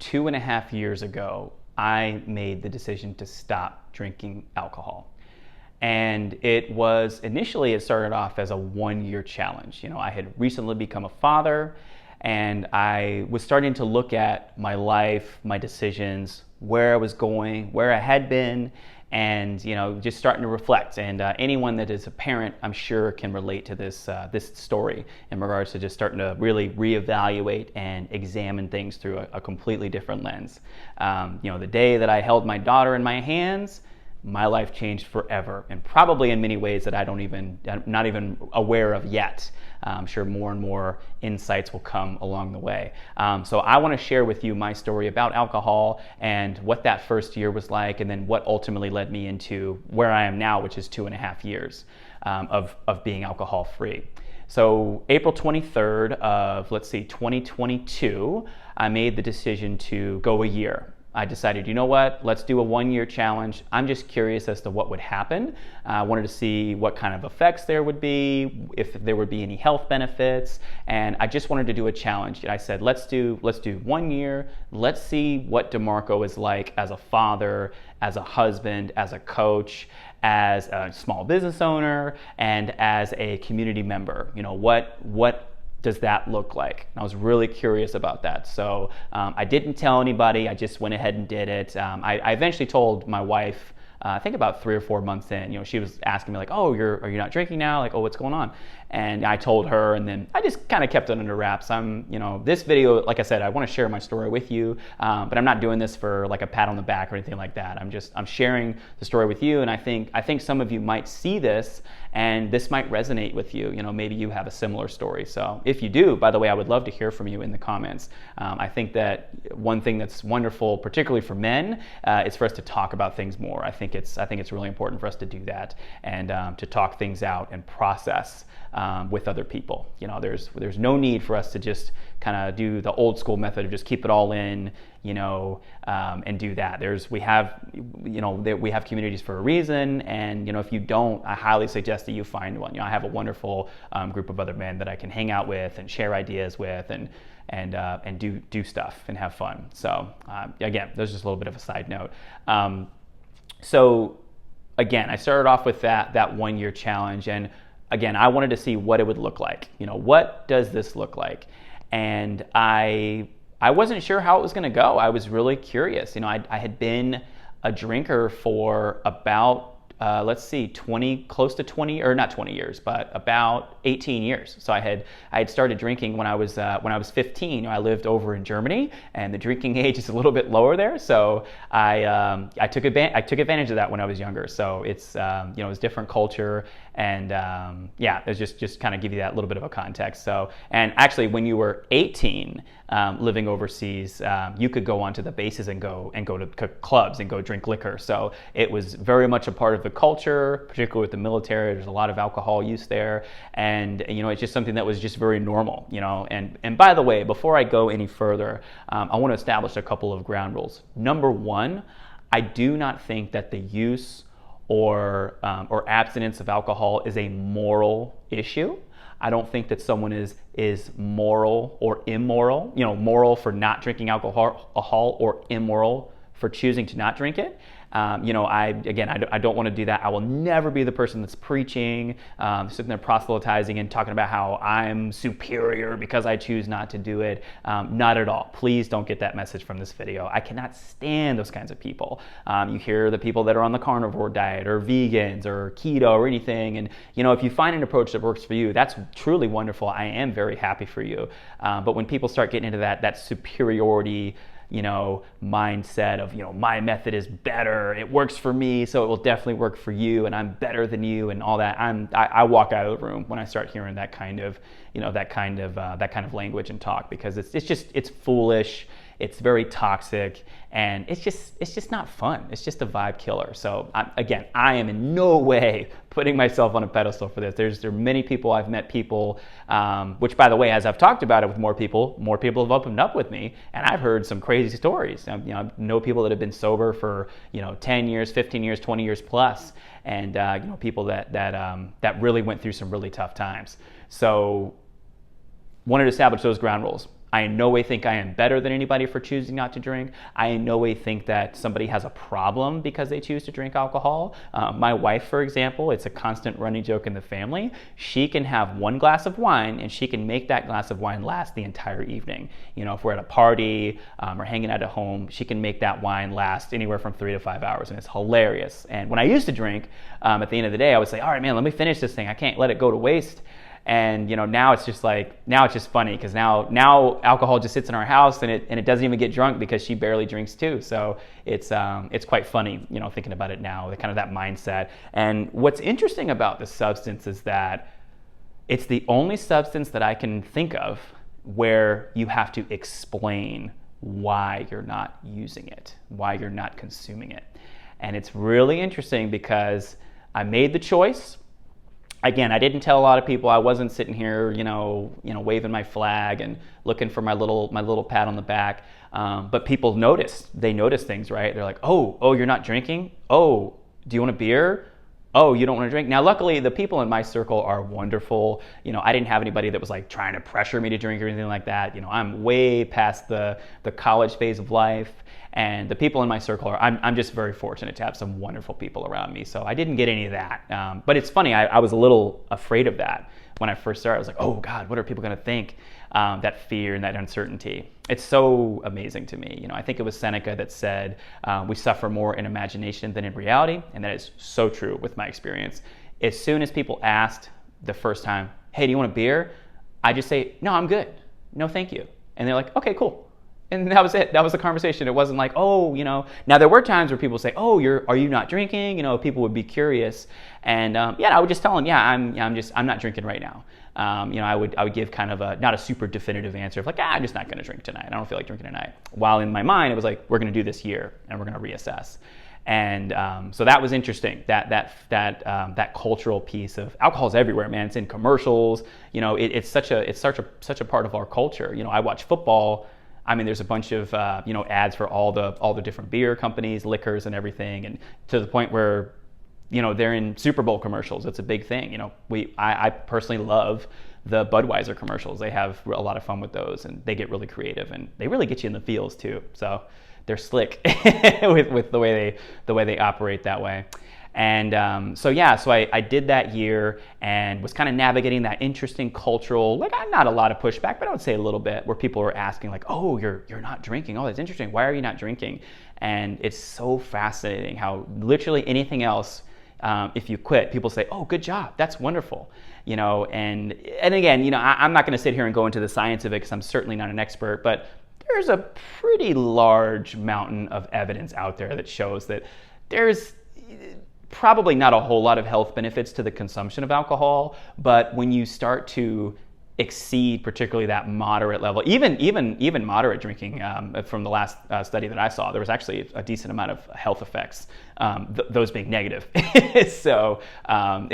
2.5 years ago, I made the decision to stop drinking alcohol. And it started off as a 1-year challenge. I had recently become a father, and I was starting to look at my life, my decisions, where I was going, where I had been, and just starting to reflect. And anyone that is a parent, I'm sure, can relate to this story in regards to just starting to really reevaluate and examine things through a completely different lens. The day that I held my daughter in my hands, my life changed forever, and probably in many ways that I'm not even aware of yet. I'm sure more and more insights will come along the way. So I want to share with you my story about alcohol and what that first year was like, and then what ultimately led me into where I am now, which is 2.5 years of being alcohol free. So April 23rd of, 2022, I made the decision to go a year. I decided, you know what, let's do a 1-year challenge. I'm just curious as to what would happen. I wanted to see what kind of effects there would be, if there would be any health benefits, and I just wanted to do a challenge. And I said, let's do 1 year. Let's see what DeMarco is like as a father, as a husband, as a coach, as a small business owner, and as a community member. What does that look like? And I was really curious about that. So I didn't tell anybody. I just went ahead and did it. I eventually told my wife, I think about 3 or 4 months in. She was asking me like, "Oh, are you not drinking now? Like, oh, what's going on?" And I told her, and then I just kind of kept it under wraps. This video, like I said, I want to share my story with you, but I'm not doing this for like a pat on the back or anything like that. I'm sharing the story with you, and I think some of you might see this, and this might resonate with you. Maybe you have a similar story. So if you do, by the way, I would love to hear from you in the comments. I think that one thing that's wonderful, particularly for men, is for us to talk about things more. I think it's really important for us to do that, and to talk things out and process with other people. There's no need for us to just kind of do the old school method of just keep it all in, and do that. We have communities for a reason, and if you don't, I highly suggest that you find one. I have a wonderful group of other men that I can hang out with and share ideas with, and do stuff and have fun. So again, there's just a little bit of a side note. So again, I started off with that 1-year challenge, and again, I wanted to see what it would look like. What does this look like? And I wasn't sure how it was going to go. I was really curious. I had been a drinker for about, close to 20, or not 20 years, but about 18 years. So I had started drinking when I was 15. I lived over in Germany, and the drinking age is a little bit lower there. So I took advantage of that when I was younger. So it's it's different culture, and there's just kind of give you that little bit of a context. So, and actually, when you were 18, living overseas, you could go onto the bases and go to clubs and go drink liquor. So it was very much a part of the culture, particularly with the military. There's a lot of alcohol use there, and it's just something that was just very normal. And by the way, before I go any further, I want to establish a couple of ground rules. Number one, I do not think that the use or abstinence of alcohol is a moral issue. I don't think that someone is moral or immoral, moral for not drinking alcohol or immoral for choosing to not drink it. I don't want to do that. I will never be the person that's preaching, sitting there proselytizing and talking about how I'm superior because I choose not to do it. Not at all. Please don't get that message from this video. I cannot stand those kinds of people. You hear the people that are on the carnivore diet or vegans or keto or anything, and if you find an approach that works for you, that's truly wonderful. I am very happy for you. But when people start getting into that superiority, mindset of, my method is better, it works for me, so it will definitely work for you, and I'm better than you, and all that. I walk out of the room when I start hearing that kind of language and talk, because it's foolish. It's very toxic, and it's just not fun. It's just a vibe killer. So I am in no way putting myself on a pedestal for this. There are many people, I've met people, which, by the way, as I've talked about it with more people have opened up with me, and I've heard some crazy stories. I know people that have been sober for 10 years, 15 years, 20 years plus, and people that really went through some really tough times. So wanted to establish those ground rules. I in no way think I am better than anybody for choosing not to drink. I in no way think that somebody has a problem because they choose to drink alcohol. My wife, for example, it's a constant running joke in the family. She can have one glass of wine and she can make that glass of wine last the entire evening. You know, if we're at a party or hanging out at home, she can make that wine last anywhere from 3 to 5 hours, and it's hilarious. And when I used to drink, at the end of the day, I would say, all right, man, let me finish this thing. I can't let it go to waste. And now it's just funny because now alcohol just sits in our house and it doesn't even get drunk because she barely drinks too. So it's quite funny, thinking about it now, the kind of that mindset. And what's interesting about this substance is that it's the only substance that I can think of where you have to explain why you're not using it, why you're not consuming it. And it's really interesting because I made the choice. Again, I didn't tell a lot of people. I wasn't sitting here, waving my flag and looking for my little pat on the back. But people noticed. They noticed things, right? They're like, oh, you're not drinking? Oh, do you want a beer? Oh, you don't want to drink? Now, luckily, the people in my circle are wonderful. I didn't have anybody that was like trying to pressure me to drink or anything like that. I'm way past the college phase of life. And the people in my circle I'm just very fortunate to have some wonderful people around me. So I didn't get any of that. But it's funny, I was a little afraid of that when I first started. I was like, oh God, what are people going to think? That fear and that uncertainty. It's so amazing to me. I think it was Seneca that said, we suffer more in imagination than in reality. And that is so true with my experience. As soon as people asked the first time, hey, do you want a beer? I just say, no, I'm good. No, thank you. And they're like, okay, cool. And that was it. That was the conversation. It wasn't like, now there were times where people say, oh, are you not drinking? People would be curious. And I would just tell them, I'm not drinking right now. I would give kind of not a super definitive answer of like, I'm just not going to drink tonight. I don't feel like drinking tonight. While in my mind, it was like, we're going to do this year and we're going to reassess. And so that was interesting. That cultural piece of alcohol's everywhere, man. It's in commercials. It's such a part of our culture. I watch football. I mean, there's a bunch of ads for all the different beer companies, liquors, and everything, and to the point where they're in Super Bowl commercials. It's a big thing. I personally love the Budweiser commercials. They have a lot of fun with those, and they get really creative, and they really get you in the feels too. So they're slick with the way they operate that way. And so I did that year and was kind of navigating that interesting cultural, not a lot of pushback, but I would say a little bit, where people were asking like, oh, you're not drinking. Oh, that's interesting. Why are you not drinking? And it's so fascinating how literally anything else, if you quit, people say, oh, good job. That's wonderful. And again, I'm not going to sit here and go into the science of it because I'm certainly not an expert, but there's a pretty large mountain of evidence out there that shows that there's probably not a whole lot of health benefits to the consumption of alcohol, but when you start to exceed particularly that moderate level, even moderate drinking, from the last study that I saw, there was actually a decent amount of health effects, those being negative. So I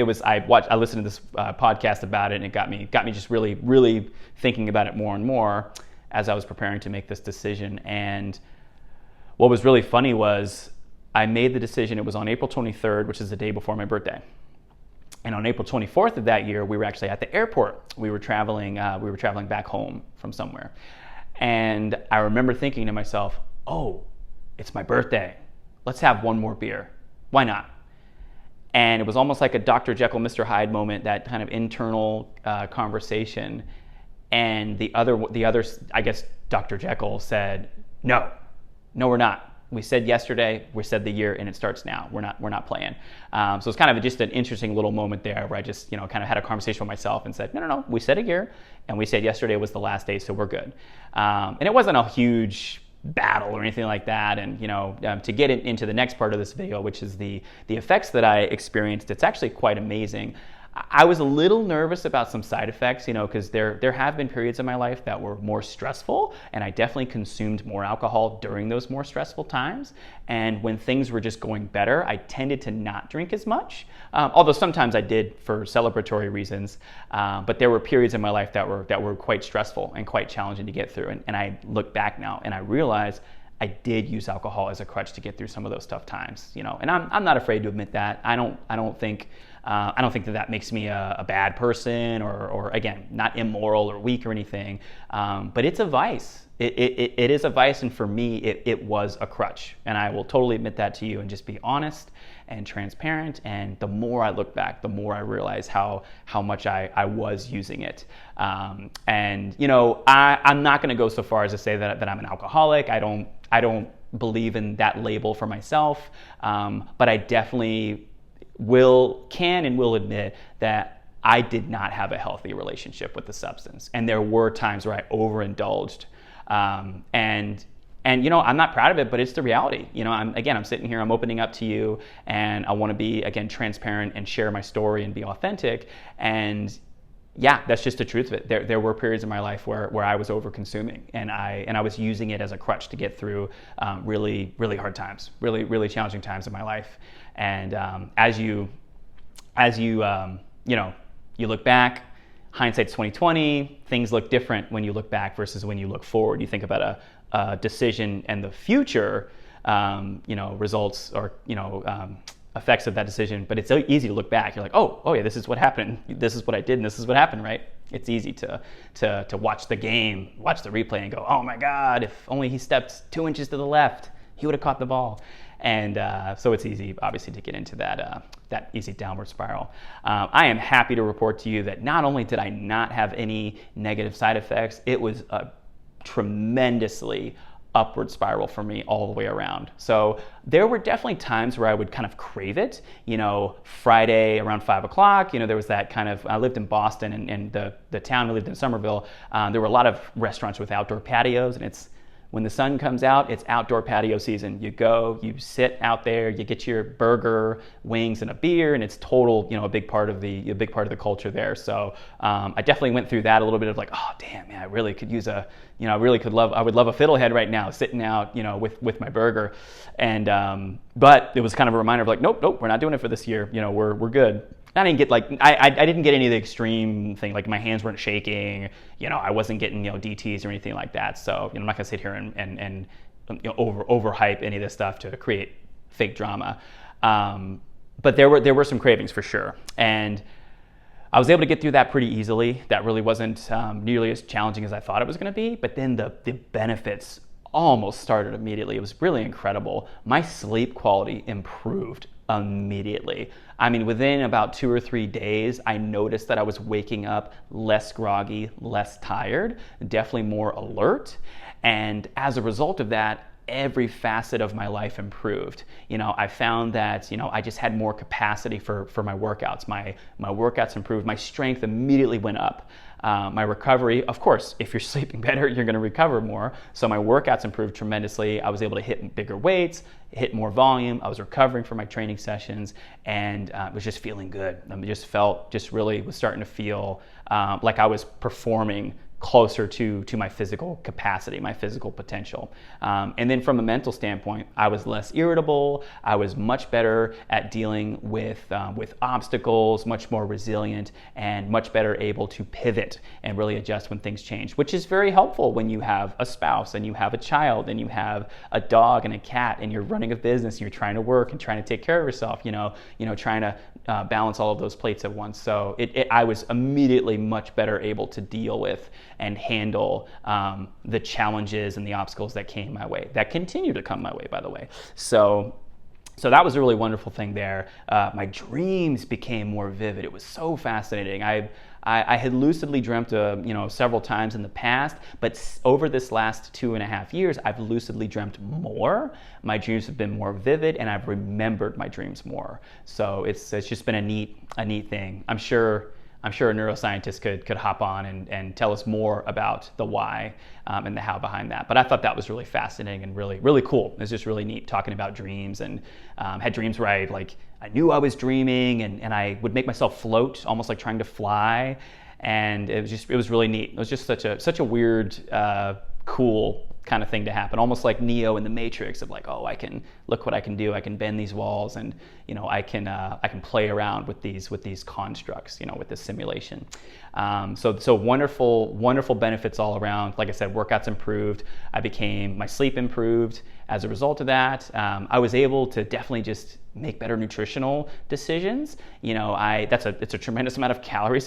listened to this podcast about it, and it got me just really, really thinking about it more and more as I was preparing to make this decision. And what was really funny was I made the decision. It was on April 23rd, which is the day before my birthday. And on April 24th of that year, we were actually at the airport. We were traveling back home from somewhere. And I remember thinking to myself, oh, it's my birthday. Let's have one more beer. Why not? And it was almost like a Dr. Jekyll, Mr. Hyde moment, that kind of internal conversation. And the other, I guess, Dr. Jekyll said, no, we're not. We said yesterday, we said the year, and it starts now. We're not playing. So it's kind of just an interesting little moment there where I just, kind of had a conversation with myself and said, no, we said a year, and we said yesterday was the last day, so we're good. And it wasn't a huge battle or anything like that. And to get into the next part of this video, which is the effects that I experienced, it's actually quite amazing. I was a little nervous about some side effects, because there have been periods in my life that were more stressful, and I definitely consumed more alcohol during those more stressful times. And when things were just going better, I tended to not drink as much, although sometimes I did for celebratory reasons. But there were periods in my life that were quite stressful and quite challenging to get through. And I look back now and I realize I did use alcohol as a crutch to get through some of those tough times, and I'm not afraid to admit that. I don't think I don't think that makes me a bad person or again, not immoral or weak or anything, but it's a vice. It is a vice, and for me, it was a crutch. And I will totally admit that to you and just be honest and transparent. And the more I look back, the more I realize how much I was using it. And I'm not going to go so far as to say that I'm an alcoholic. I don't believe in that label for myself, but I definitely can and will admit that I did not have a healthy relationship with the substance, and there were times where I overindulged. And I'm not proud of it, but it's the reality. I'm sitting here, I'm opening up to you, and I want to be, again, transparent and share my story and be authentic. And yeah, that's just the truth of it. There were periods in my life where I was over consuming, and I was using it as a crutch to get through really, really hard times, really, really challenging times in my life. And as you look back, hindsight's 2020. Things look different when you look back versus when you look forward. You think about a decision and the future, results or effects of that decision. But it's so easy to look back. You're like, oh yeah, this is what happened. This is what I did, and this is what happened, right? It's easy to watch the game, watch the replay, and go, oh my God, if only he stepped 2 inches to the left, he would have caught the ball. And so it's easy, obviously, to get into that easy downward spiral. I am happy to report to you that not only did I not have any negative side effects, it was a tremendously upward spiral for me all the way around. So there were definitely times where I would kind of crave it. Friday around 5 o'clock, there was that kind of, I lived in Boston, and the town we lived in, Somerville, there were a lot of restaurants with outdoor patios, and when the sun comes out, it's outdoor patio season. You go, you sit out there, you get your burger, wings, and a beer, and it's total, a big part of the culture there. So I definitely went through that a little bit of like, oh damn, man, I really could use I would love a fiddlehead right now, sitting out, with my burger, and but it was kind of a reminder of like, nope, we're not doing it for this year. We're good. I didn't get I didn't get any of the extreme thing, like my hands weren't shaking, I wasn't getting DTs or anything like that. So I'm not gonna sit here and overhype any of this stuff to create fake drama. But there were some cravings for sure, and I was able to get through that pretty easily. That really wasn't nearly as challenging as I thought it was gonna be. But then the benefits almost started immediately. It was really incredible. My sleep quality improved immediately. I mean, within about 2 or 3 days, I noticed that I was waking up less groggy, less tired, definitely more alert. And as a result of that, every facet of my life improved. I found that, I just had more capacity for my workouts. My workouts improved. My strength immediately went up. My recovery, of course, if you're sleeping better, you're going to recover more. So my workouts improved tremendously. I was able to hit bigger weights, hit more volume. I was recovering from my training sessions, and was just feeling good. I was starting to feel like I was performing closer to my physical capacity, my physical potential. And then from a mental standpoint, I was less irritable. I was much better at dealing with obstacles, much more resilient, and much better able to pivot and really adjust when things change, which is very helpful when you have a spouse and you have a child and you have a dog and a cat and you're running a business and you're trying to work and trying to take care of yourself, trying to balance all of those plates at once. So I was immediately much better able to deal with and handle the challenges and the obstacles that came my way, that continue to come my way, by the way. So that was a really wonderful thing there. My dreams became more vivid. It was so fascinating. I had lucidly dreamt several times in the past, but over this last 2.5 years, I've lucidly dreamt more. My dreams have been more vivid, and I've remembered my dreams more. So it's just been a neat thing. I'm sure a neuroscientist could hop on and tell us more about the why and the how behind that. But I thought that was really fascinating and really, really cool. It's just really neat talking about dreams, and had dreams where I knew I was dreaming, and I would make myself float, almost like trying to fly. And it was really neat. It was just such a weird, cool kind of thing to happen, almost like Neo in the Matrix, of like, oh, look what I can do. I can bend these walls, and I can play around with these constructs, with this simulation. So wonderful benefits all around. Like I said, workouts improved. My sleep improved as a result of that. I was able to definitely just make better nutritional decisions. It's a tremendous amount of calories that